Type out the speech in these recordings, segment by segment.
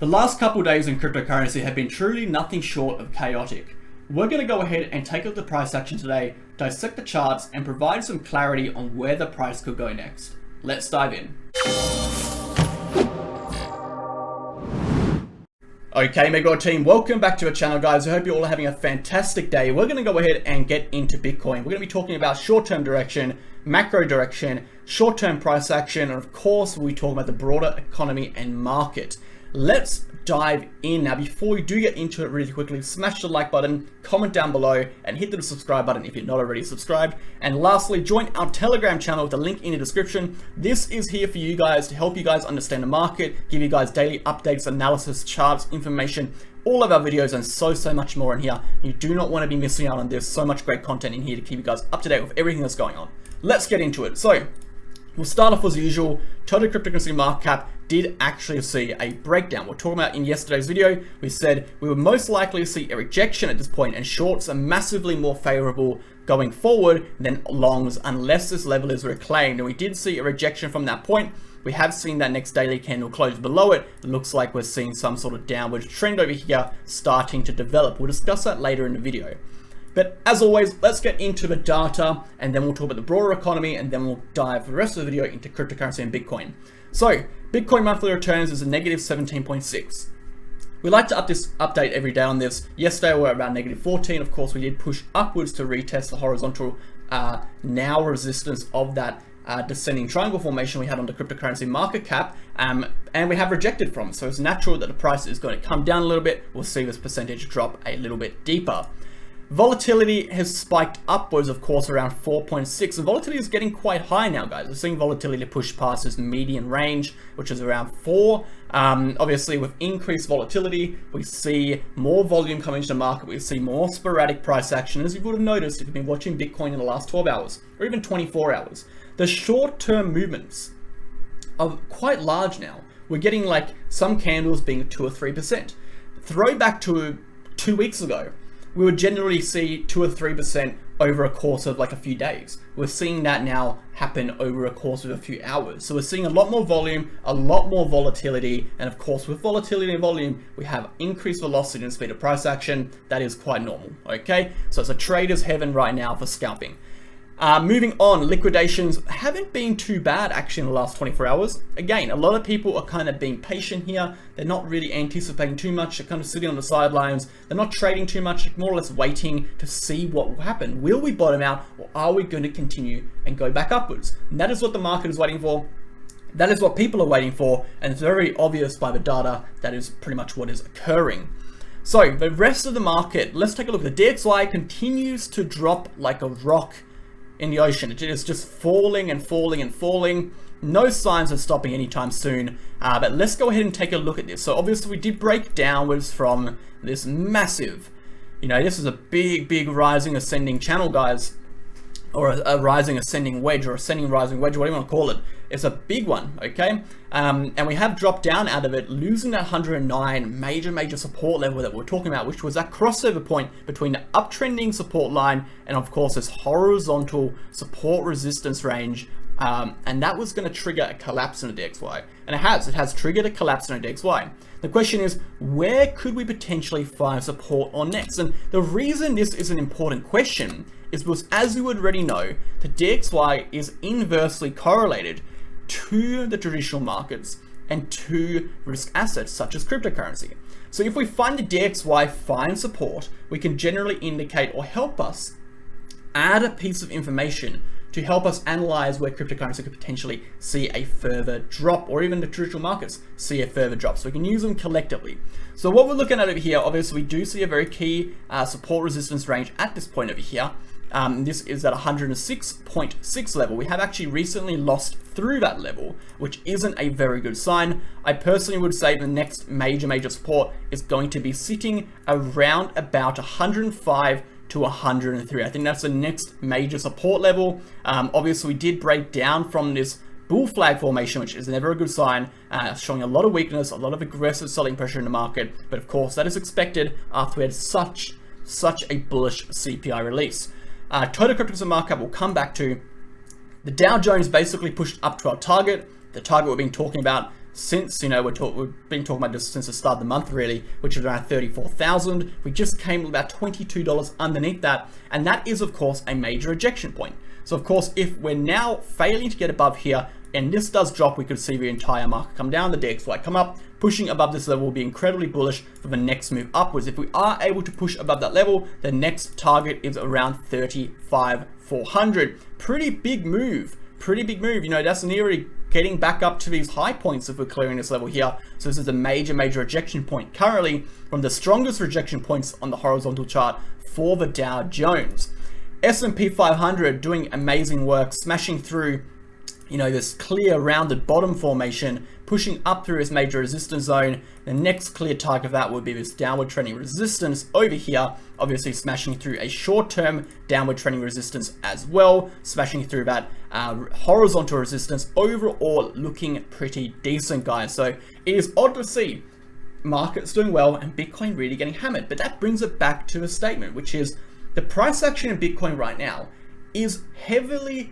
The last couple of days in cryptocurrency have been truly nothing short of chaotic. We're going to go ahead and take a look at the price action today, dissect the charts, and provide some clarity on where the price could go next. Let's dive in. Okay, MegaWhale team, welcome back to our channel, guys. I hope you're all having a fantastic day. We're going to go ahead and get into Bitcoin. We're going to be talking about short-term direction, macro direction, short-term price action, and of course, we'll be talking about the broader economy and market. Let's dive in. Now, before we do get into it really quickly, smash the like button, comment down below, and hit the subscribe button if you're not already subscribed. And lastly, join our Telegram channel with the link in the description. This is here for you guys to help you guys understand the market, give you guys daily updates, analysis, charts, information, all of our videos, and so much more in here. You do not want to be missing out on this. So much great content in here to keep you guys up to date with everything that's going on. Let's get into it. So, we'll start off as usual. Total cryptocurrency market cap did actually see a breakdown. We're talking about in yesterday's video, we said we would most likely see a rejection at this point, and shorts are massively more favorable going forward than longs unless this level is reclaimed. And we did see a rejection from that point. We have seen that next daily candle close below it. It looks like we're seeing some sort of downward trend over here starting to develop. We'll discuss that later in the video. But as always, let's get into the data, and then we'll talk about the broader economy, and then we'll dive for the rest of the video into cryptocurrency and Bitcoin. So, Bitcoin monthly returns is a negative 17.6. We like to update every day on this. Yesterday we were around negative 14. Of course, we did push upwards to retest the horizontal now resistance of that descending triangle formation we had on the cryptocurrency market cap, and we have rejected from. So it's natural that the price is going to come down a little bit. We'll see this percentage drop a little bit deeper. Volatility has spiked upwards, of course, around 4.6, and volatility is getting quite high now, guys. We're seeing volatility push past this median range, which is around 4. Obviously, with increased volatility, we see more volume coming into the market. We see more sporadic price action, as you would have noticed if you've been watching Bitcoin in the last 12 hours, or even 24 hours. The short-term movements are quite large now. We're getting like some candles being 2 or 3%. Throwback to 2 weeks ago, we would generally see 2 or 3% over a course of like a few days. We're seeing that now happen over a course of a few hours. So we're seeing a lot more volume, a lot more volatility, and of course with volatility and volume, we have increased velocity and speed of price action. That is quite normal, okay? So it's a trader's heaven right now for scalping. Moving on, liquidations haven't been too bad actually in the last 24 hours. Again, a lot of people are kind of being patient here. They're not really anticipating too much. They're kind of sitting on the sidelines. They're not trading too much, more or less waiting to see what will happen. Will we bottom out, or are we going to continue and go back upwards? And that is what the market is waiting for. That is what people are waiting for. And it's very obvious by the data that is pretty much what is occurring. So the rest of the market, let's take a look. The DXY continues to drop like a rock in the ocean. It is just falling and falling and falling. No signs of stopping anytime soon. But let's go ahead and take a look at this. So obviously we did break downwards from this massive, this is a big rising ascending channel, guys, or a rising ascending wedge, or ascending rising wedge, whatever you want to call it. It's a big one, okay? And we have dropped down out of it, losing that 109 major support level that we're talking about, which was that crossover point between the uptrending support line and of course this horizontal support resistance range. And that was going to trigger a collapse in the DXY. And it has triggered a collapse in the DXY. The question is, where could we potentially find support on next? And the reason this is an important question is because, as you already know, the DXY is inversely correlated to the traditional markets and to risk assets such as cryptocurrency. So if we find the DXY find support, we can generally indicate or help us add a piece of information to help us analyze where cryptocurrency could potentially see a further drop, or even the traditional markets see a further drop. So we can use them collectively. So what we're looking at over here, obviously we do see a very key support resistance range at this point over here. This is at 106.6 level. We have actually recently lost through that level, which isn't a very good sign. I personally would say the next major support is going to be sitting around about 105 to 103. I think that's the next major support level. Obviously we did break down from this bull flag formation, which is never a good sign, showing a lot of weakness, a lot of aggressive selling pressure in the market. But of course that is expected after we had such a bullish CPI release. Total cryptocurrency market cap will come back to. The Dow Jones basically pushed up to our target, the target we've been talking about since, you know, we've been talking about this since the start of the month really, which is around 34,000. We just came about $22 underneath that, and that is of course a major rejection point. So of course, if we're now failing to get above here, and this does drop, we could see the entire market come down, the DXY come up. Pushing above this level will be incredibly bullish for the next move upwards. If we are able to push above that level, the next target is around 35,400. Pretty big move, you know, that's nearly getting back up to these high points if we're clearing this level here. So this is a major rejection point. Currently, one of the strongest rejection points on the horizontal chart for the Dow Jones. S&P 500 doing amazing work, smashing through, you know, this clear rounded bottom formation, pushing up through this major resistance zone. The next clear target of that would be this downward trending resistance over here, obviously smashing through a short-term downward trending resistance as well, smashing through that horizontal resistance. Overall looking pretty decent, guys. So it is odd to see markets doing well and Bitcoin really getting hammered, but that brings it back to a statement, which is the price action in Bitcoin right now is heavily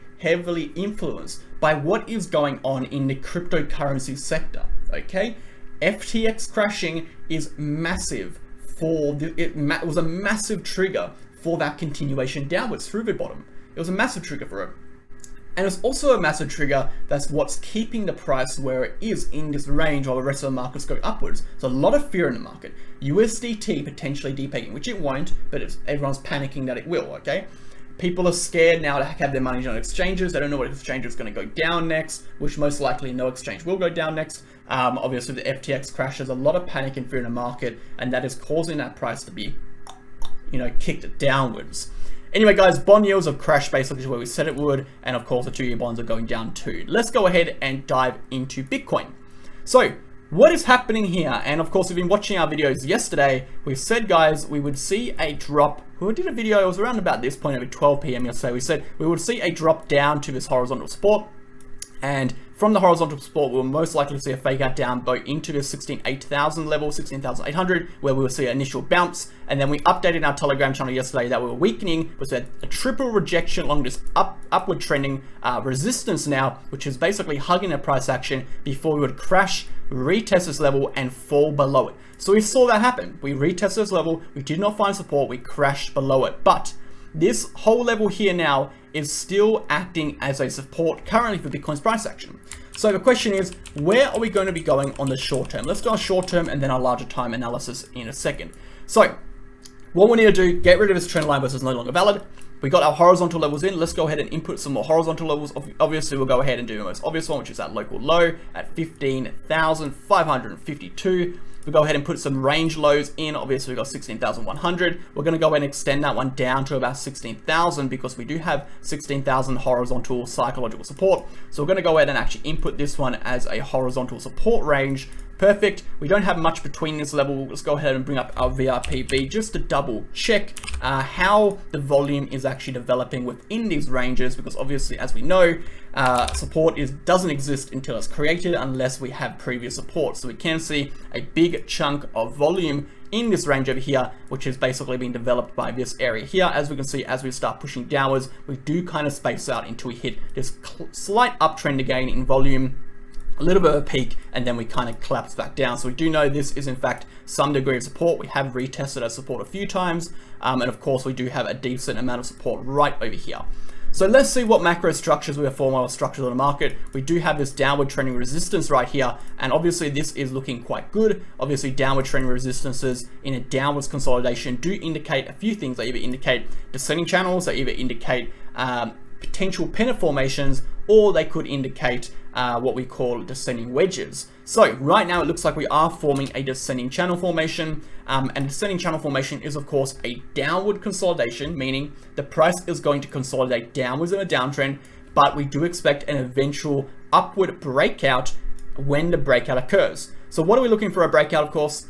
influenced by what is going on in the cryptocurrency sector. Okay, FTX crashing is massive for it was a massive trigger for that continuation downwards through the bottom. It was a massive trigger for it, and it's also a massive trigger that's what's keeping the price where it is in this range while the rest of the markets go upwards. So a lot of fear in the market. USDT potentially depegging, which it won't, but everyone's panicking that it will. Okay. People are scared now to have their money on exchanges. They don't know what exchange is going to go down next, which most likely no exchange will go down next. Obviously, the FTX crash, there's a lot of panic and fear in the market, and that is causing that price to be, you know, kicked downwards. Anyway, guys, bond yields have crashed basically where we said it would, and of course, the 2-year bonds are going down too. Let's go ahead and dive into Bitcoin. So, what is happening here? And of course, we've been watching our videos yesterday. We said, guys, we would see a drop. We did a video, it was around about this point, over 12 p.m. yesterday. We said we would see a drop down to this horizontal support. And from the horizontal support, we'll most likely see a fake out down both into the 16,800 level, 16,800, where we will see an initial bounce. And then we updated our Telegram channel yesterday that we were weakening, was a triple rejection along this upward trending resistance now, which is basically hugging a price action before we would crash, retest this level and fall below it. So we saw that happen. We retested this level, we did not find support, we crashed below it. But this whole level here now is still acting as a support currently for Bitcoin's price action. So the question is, where are we going to be going on the short term? Let's go on short term and then our larger time analysis in a second. So what we need to do, get rid of this trend line versus no longer valid. We got our horizontal levels in. Let's go ahead and input some more horizontal levels. Obviously, we'll go ahead and do the most obvious one, which is that local low at 15,552. We'll go ahead and put some range lows in. Obviously, we've got 16,100. We're going to go ahead and extend that one down to about 16,000 because we do have 16,000 horizontal psychological support. So we're going to go ahead and actually input this one as a horizontal support range. Perfect. We don't have much between this level. Let's go ahead and bring up our VRPB just to double check how the volume is actually developing within these ranges, because obviously, as we know, support doesn't exist until it's created unless we have previous support. So we can see a big chunk of volume in this range over here, which is basically being developed by this area here. As we can see, as we start pushing downwards, we do kind of space out until we hit this slight uptrend again in volume, a little bit of a peak, and then we kind of collapse back down. So we do know this is in fact some degree of support. We have retested our support a few times, and of course we do have a decent amount of support right over here. So let's see what macro structures we are forming or structures on the market. We do have this downward trending resistance right here, and obviously this is looking quite good. Obviously downward trending resistances in a downwards consolidation do indicate a few things. They either indicate descending channels, they either indicate potential pennant formations, or they could indicate what we call descending wedges. So right now it looks like we are forming a descending channel formation, and descending channel formation is of course a downward consolidation, meaning the price is going to consolidate downwards in a downtrend, but we do expect an eventual upward breakout when the breakout occurs. So what are we looking for a breakout? Of course,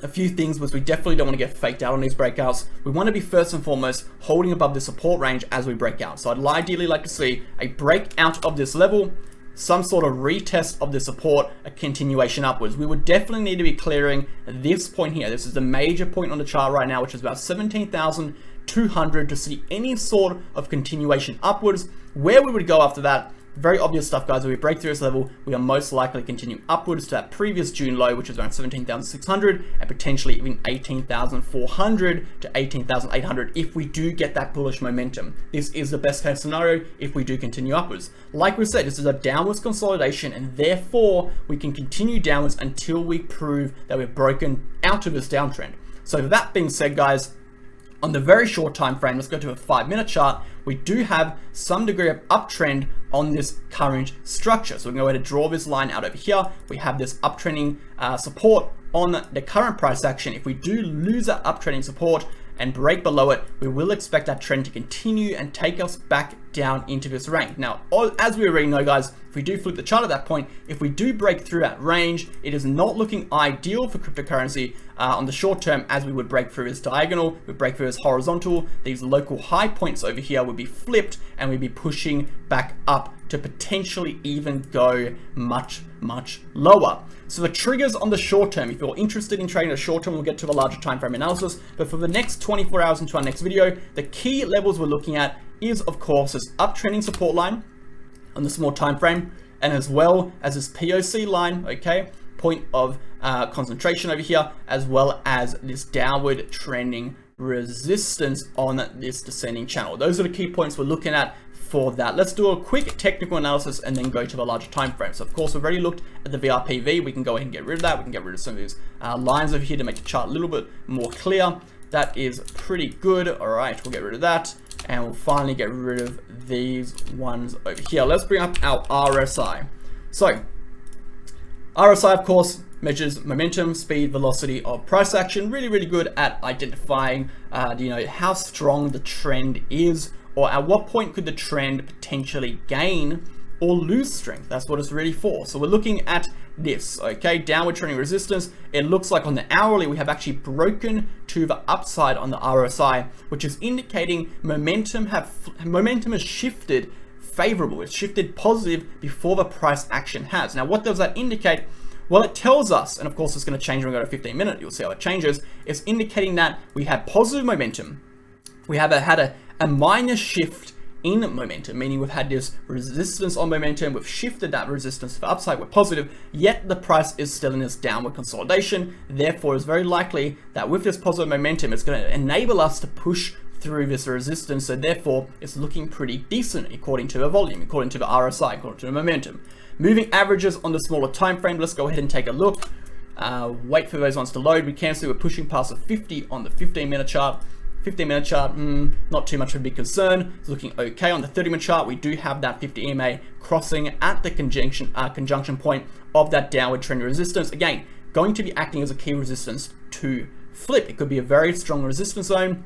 a few things, was we definitely don't want to get faked out on these breakouts. We want to be first and foremost holding above the support range as we break out. So I'd ideally like to see a breakout of this level, some sort of retest of the support, a continuation upwards. We would definitely need to be clearing this point here. This is the major point on the chart right now, which is about 17,200 to see any sort of continuation upwards. Where we would go after that, Very obvious stuff, guys. When we break through this level, we are most likely continuing upwards to that previous June low, which is around 17,600 and potentially even 18,400 to 18,800 if we do get that bullish momentum. This is the best case scenario if we do continue upwards. Like we said, this is a downwards consolidation, and therefore we can continue downwards until we prove that we've broken out of this downtrend. So that being said, guys, on the very short time frame, let's go to a 5-minute chart. We do have some degree of uptrend on this current structure. So we can go ahead and draw this line out over here. We have this uptrending support on the current price action. If we do lose that uptrending support and break below it, we will expect that trend to continue and take us back down into this range. Now, as we already know, guys, if we do flip the chart at that point, if we do break through that range, it is not looking ideal for cryptocurrency on the short term, as we would break through this diagonal, we break through this horizontal, these local high points over here would be flipped and we'd be pushing back up to potentially even go much, much lower. So the triggers on the short term, if you're interested in trading the short term, we'll get to the larger time frame analysis, but for the next 24 hours into our next video, the key levels we're looking at is, of course, this uptrending support line on the small time frame, and as well as this POC line, okay, point of concentration over here, as well as this downward trending resistance on this descending channel. Those are the key points we're looking at for that. Let's do a quick technical analysis and then go to the larger time frame. So of course, we've already looked at the VRPV. We can go ahead and get rid of that. We can get rid of some of these lines over here to make the chart a little bit more clear. That is pretty good. All right, we'll get rid of that. And we'll finally get rid of these ones over here. Let's bring up our RSI. So RSI, of course, measures momentum, speed, velocity of price action. Really, really good at identifying, how strong the trend is, or at what point could the trend potentially gain or lose strength. That's what it's really for. So we're looking at this, okay, downward trending resistance. It looks like on the hourly, we have actually broken to the upside on the RSI, which is indicating momentum has shifted favorable. It's shifted positive before the price action has. Now, what does that indicate? Well, it tells us, and of course it's going to change when we go to 15 minute, you'll see how it changes. It's indicating that we had positive momentum. We have had a minor shift in momentum, meaning we've had this resistance on momentum, we've shifted that resistance to the upside, we're positive, yet the price is still in this downward consolidation. Therefore, it's very likely that with this positive momentum, it's going to enable us to push through this resistance. So therefore, it's looking pretty decent according to the volume, according to the RSI, according to the momentum. Moving averages on the smaller time frame, let's go ahead and take a look. Wait for those ones to load. We can see we're pushing past the 50 on the 15-minute chart. 15-minute chart, not too much of a big concern. It's looking okay. On the 30-minute chart, we do have that 50 EMA crossing at the conjunction point of that downward trend resistance. Again, going to be acting as a key resistance to flip. It could be a very strong resistance zone,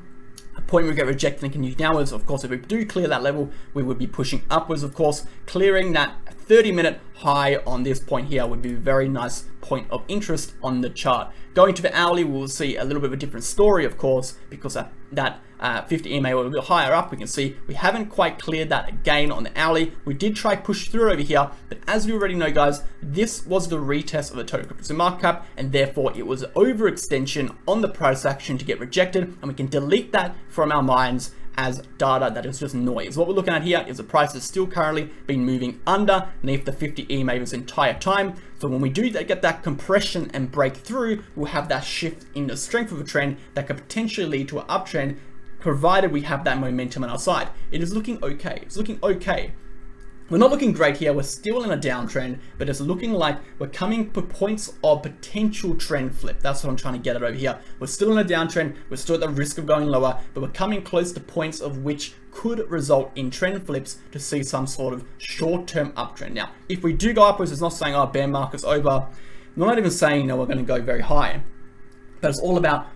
a point where we get rejected and continue downwards. Of course, if we do clear that level, we would be pushing upwards. Of course, clearing that 30-minute high on this point here would be a very nice point of interest on the chart. Going to the hourly, we'll see a little bit of a different story, of course, because that 50 EMA was a bit higher up. We can see we haven't quite cleared that again on the hourly. We did try push through over here, but as we already know, guys, this was the retest of the total cryptocurrency market cap, and therefore it was overextension on the price action to get rejected, and we can delete that from our minds as data that is just noise. What we're looking at here is the price has still currently been moving underneath the 50 EMA this entire time. So when we do get that compression and break through, we'll have that shift in the strength of a trend that could potentially lead to an uptrend, provided we have that momentum on our side. It is looking okay. It's looking okay. We're not looking great here. We're still in a downtrend, but it's looking like we're coming to points of potential trend flip. That's what I'm trying to get at over here. We're still in a downtrend. We're still at the risk of going lower, but we're coming close to points of which could result in trend flips to see some sort of short-term uptrend. Now, if we do go upwards, it's not saying our bear market's over. We're not even saying, we're going to go very high, but it's all about,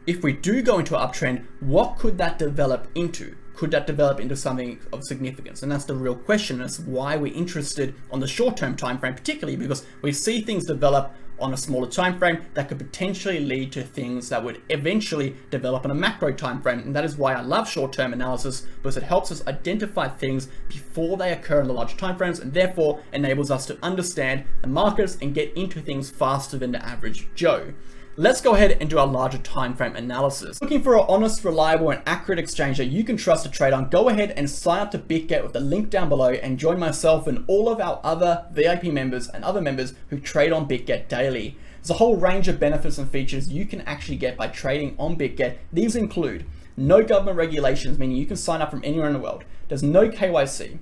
if we do go into an uptrend, what could that develop into? Could that develop into something of significance? And that's the real question. That's why we're interested on the short-term time frame, particularly because we see things develop on a smaller time frame that could potentially lead to things that would eventually develop on a macro time frame. And that is why I love short-term analysis, because it helps us identify things before they occur in the larger time frames, and therefore enables us to understand the markets and get into things faster than the average Joe. Let's go ahead and do our larger time frame analysis. Looking for an honest, reliable, and accurate exchange that you can trust to trade on, go ahead and sign up to Bitget with the link down below and join myself and all of our other VIP members and other members who trade on Bitget daily. There's a whole range of benefits and features you can actually get by trading on Bitget. These include no government regulations, meaning you can sign up from anywhere in the world. There's no KYC,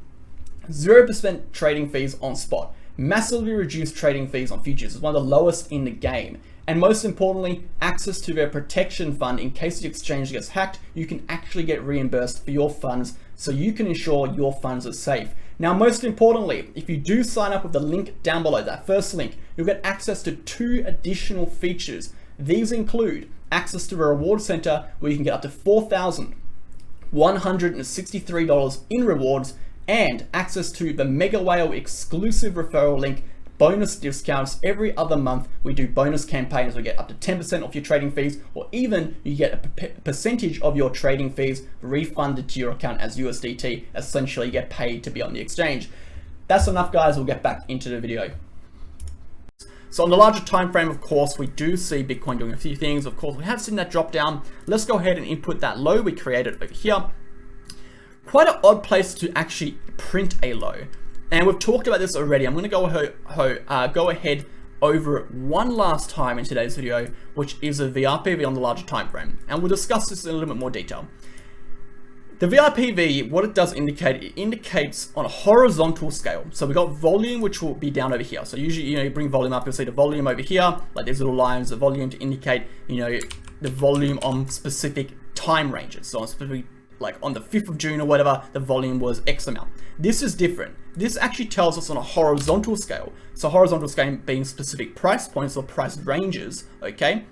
0% trading fees on spot, massively reduced trading fees on futures. It's one of the lowest in the game. And most importantly, access to their protection fund in case the exchange gets hacked. You can actually get reimbursed for your funds so you can ensure your funds are safe. Now, most importantly, if you do sign up with the link down below, that first link, you'll get access to 2 additional features. These include access to a reward center where you can get up to $4,163 in rewards, and access to the MegaWhale exclusive referral link, bonus discounts. Every other month we do bonus campaigns. We get up to 10% off your trading fees, or even you get a percentage of your trading fees refunded to your account as USDT. Essentially, you get paid to be on the exchange. That's enough, guys. We'll get back into the video. So on the larger time frame, of course, we do see Bitcoin doing a few things. Of course, we have seen that drop down. Let's go ahead and input that low we created over here. Quite an odd place to actually print a low. And we've talked about this already. I'm going to go ahead over it one last time in today's video, which is a VRPV on the larger time frame. And we'll discuss this in a little bit more detail. The VRPV, what it does indicate, it indicates on a horizontal scale. So we've got volume, which will be down over here. So usually, you bring volume up, you'll see the volume over here, like these little lines of volume to indicate, the volume on specific time ranges. So on specific, like on the 5th of June or whatever, the volume was X amount. This is different. This actually tells us on a horizontal scale. So horizontal scale being specific price points or price ranges, okay,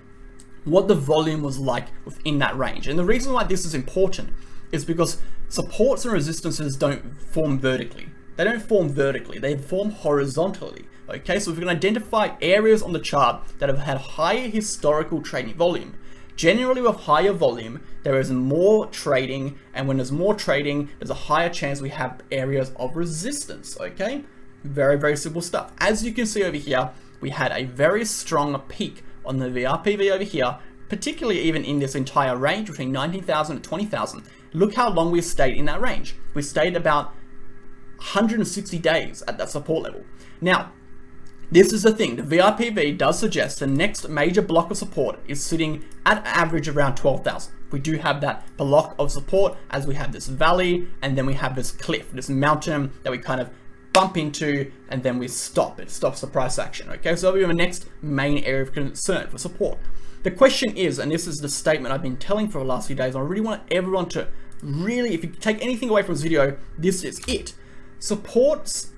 what the volume was like within that range. And the reason why this is important is because supports and resistances don't form vertically. They don't form vertically, they form horizontally. Okay, so if we can identify areas on the chart that have had higher historical trading volume. Generally with higher volume, there is more trading, and when there's more trading, there's a higher chance we have areas of resistance, okay? Very, very simple stuff. As you can see over here, we had a very strong peak on the VRPV over here, particularly even in this entire range between 19,000 and 20,000. Look how long we stayed in that range. We stayed about 160 days at that support level. Now, this is the thing, the VRPV does suggest the next major block of support is sitting at average around 12,000. We do have that block of support as we have this valley, and then we have this cliff, this mountain that we kind of bump into, and then we stop. It stops the price action, okay? So that'll be the next main area of concern for support. The question is, and this is the statement I've been telling for the last few days, I really want everyone to really, if you take anything away from this video, this is it. Supports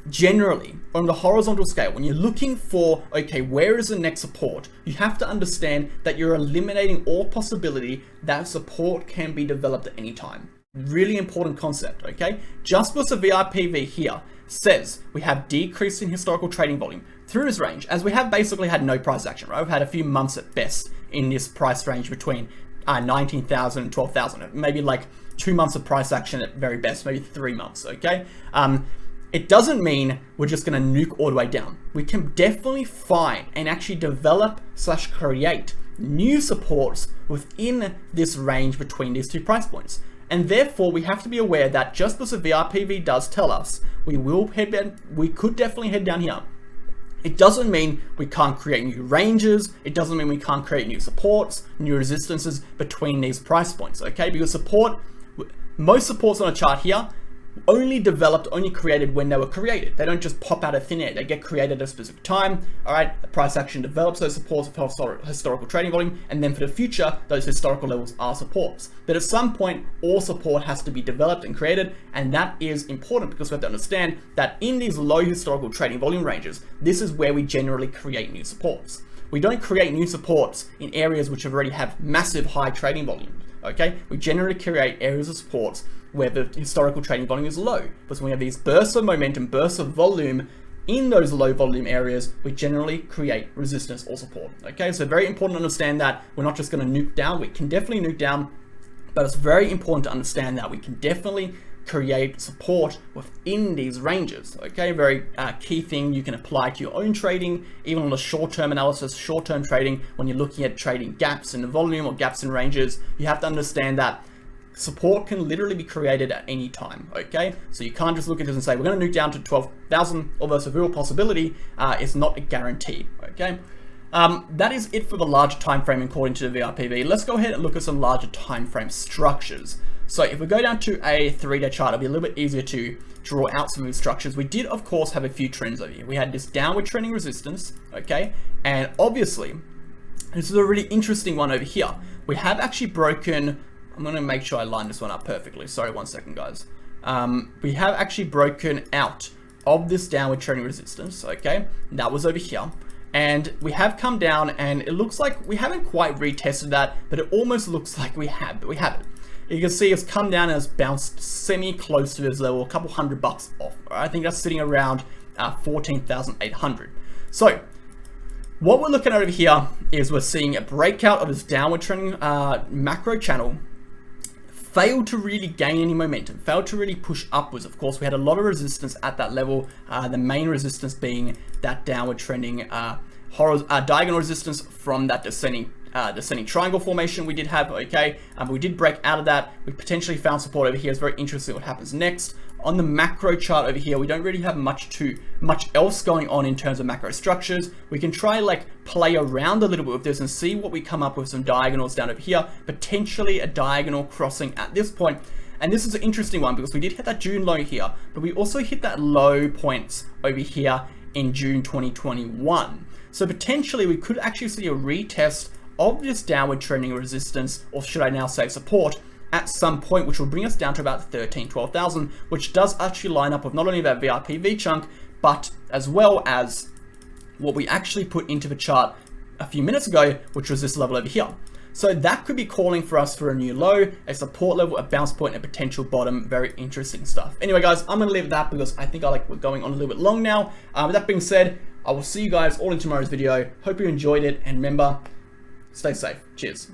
generally on the horizontal scale, when you're looking for, okay, where is the next support, you have to understand that you're eliminating all possibility that support can be developed at any time. Really important concept, okay? Just because the VRPV here says we have decrease in historical trading volume through this range, as we have basically had no price action, right? We've had a few months at best in this price range between 19,000 and 12,000, maybe like 2 months of price action at very best, maybe 3 months, okay? It doesn't mean we're just going to nuke all the way down. We can definitely find and actually develop / create new supports within this range between these 2 price points. And therefore, we have to be aware that just because the VRPV does tell us we could definitely head down here, it doesn't mean we can't create new ranges. It doesn't mean we can't create new supports, new resistances between these price points, okay? Because most supports on a chart here only created when they were created. They don't just pop out of thin air. They get created at a specific time. All right, the price action develops those supports for historical trading volume, and then for the future, those historical levels are supports. But at some point, all support has to be developed and created, and that is important because we have to understand that in these low historical trading volume ranges, this is where we generally create new supports. We don't create new supports in areas which already have massive high trading volumes, okay? We generally create areas of supports where the historical trading volume is low. Because when we have these bursts of momentum, bursts of volume in those low volume areas, we generally create resistance or support, okay? So very important to understand that we're not just gonna nuke down. We can definitely nuke down, but it's very important to understand that we can definitely create support within these ranges. Okay, very key thing you can apply to your own trading, even on the short-term analysis, short-term trading. When you're looking at trading gaps in the volume or gaps in ranges, you have to understand that support can literally be created at any time. Okay, so you can't just look at this and say we're going to nuke down to 12,000, although it's a real possibility. It's not a guarantee. Okay. That is it for the larger time frame according to the VRPV. Let's go ahead and look at some larger time frame structures. So if we go down to a 3-day chart, it'll be a little bit easier to draw out some of these structures. We did, of course, have a few trends over here. We had this downward trending resistance, okay? And obviously, this is a really interesting one over here. We have actually broken, I'm gonna make sure I line this one up perfectly. Sorry, 1 second, guys. We have actually broken out of this downward trending resistance, okay? That was over here. And we have come down, and it looks like we haven't quite retested that, but it almost looks like we have, but we haven't. You can see it's come down and it's bounced semi-close to this level, a couple $100 off. I think that's sitting around 14,800. So what we're looking at over here is we're seeing a breakout of this downward trending macro channel, failed to really gain any momentum, failed to really push upwards. Of course, we had a lot of resistance at that level, the main resistance being that downward trending diagonal resistance from that descending triangle formation we did have, okay? We did break out of that. We potentially found support over here. It's very interesting what happens next. On the macro chart over here, we don't really have much else going on in terms of macro structures. We can try like play around a little bit with this and see what we come up with. Some diagonals down over here, potentially a diagonal crossing at this point. And this is an interesting one because we did hit that June low here, but we also hit that low points over here in June 2021. So potentially we could actually see a retest of this downward trending resistance, or should I now say support, at some point, which will bring us down to about 12,000, which does actually line up with not only that VRPV chunk, but as well as what we actually put into the chart a few minutes ago, which was this level over here. So that could be calling for us for a new low, a support level, a bounce point, a potential bottom. Very interesting stuff. Anyway, guys, I'm gonna leave it at that because I think we're going on a little bit long now. With that being said, I will see you guys all in tomorrow's video. Hope you enjoyed it, and remember, stay safe. Cheers.